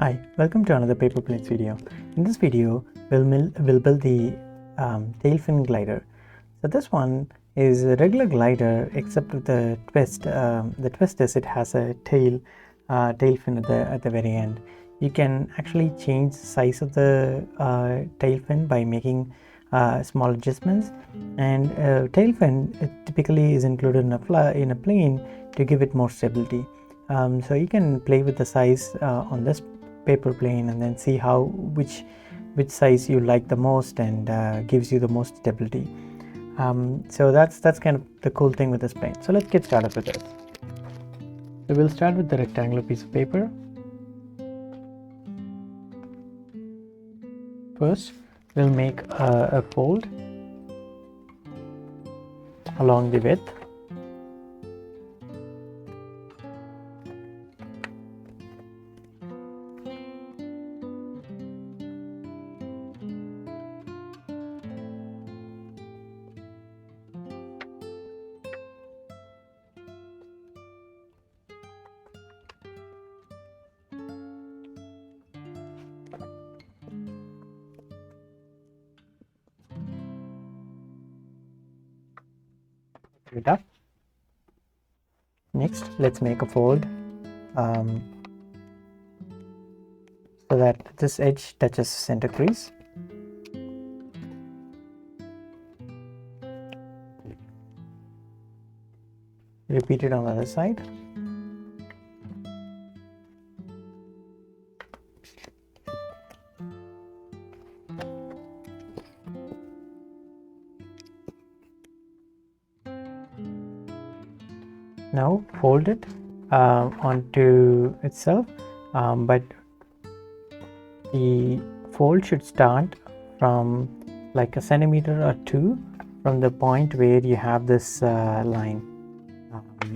Hi, welcome to another paper planes video. In this video, we'll build the tail fin glider. So this one is a regular glider except with the twist. The twist is it has a tail fin at the very end. You can actually change the size of the tail fin by making small adjustments. And tail fin typically is included in a plane to give it more stability. So you can play with the size on this paper plane and then see which size you like the most and gives you the most stability. So that's kind of the cool thing with this plane. So let's get started with this. So we'll start with the rectangular piece of paper. First, we'll make a fold along the width. It up. Next, let's make a fold so that this edge touches the center crease. Repeat it on the other side. Now fold it onto itself, but the fold should start from like a centimeter or two from the point where you have this line.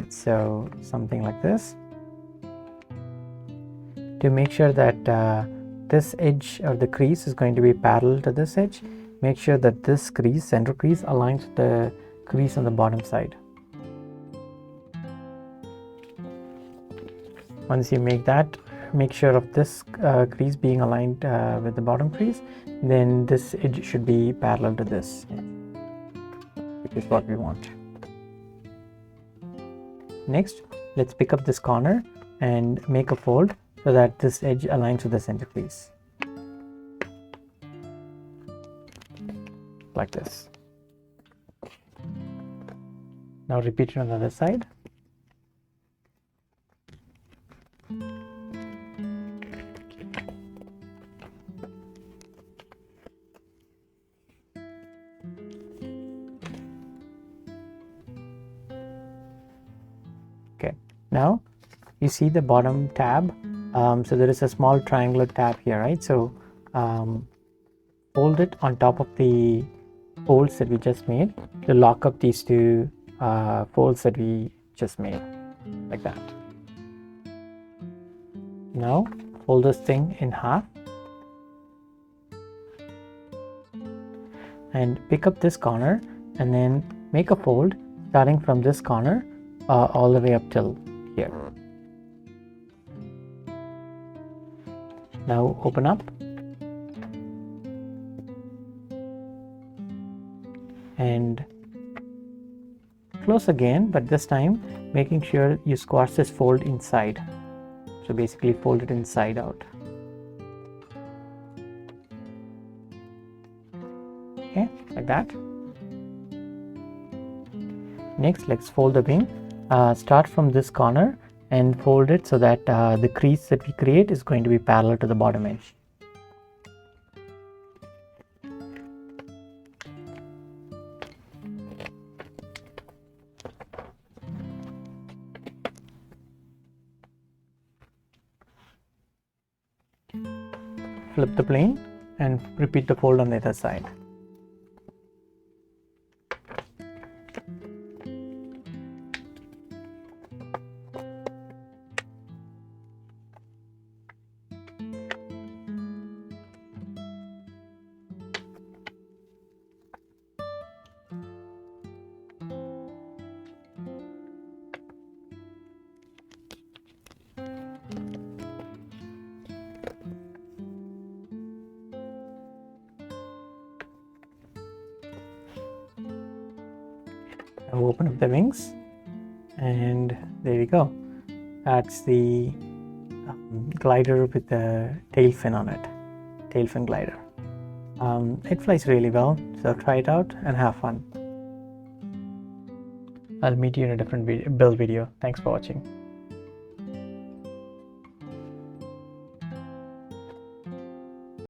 So something like this, to make sure that this edge or the crease is going to be parallel to this edge. Make sure that this crease, center crease, aligns with the crease on the bottom side. Once you make that, make sure of this crease being aligned with the bottom crease, then this edge should be parallel to this, which is what we want. Next, let's pick up this corner and make a fold so that this edge aligns with the center crease. Like this. Now repeat it on the other side. Okay, now you see the bottom tab. So there is a small triangular tab here, right? So fold it on top of the folds that we just made to lock up these two folds that we just made, like that. Now fold this thing in half and pick up this corner and then make a fold starting from this corner all the way up till here. Now open up and close again, but this time making sure you squash this fold inside. So basically fold it inside out. Okay, like that. Next, let's fold the wing. Start from this corner and fold it so that the crease that we create is going to be parallel to the bottom edge. Flip the plane and repeat the fold on the other side. So open up the wings, and there you go. That's the glider with the tail fin on it, tail fin glider. It flies really well, so try it out and have fun. I'll meet you in a different build video. Thanks for watching.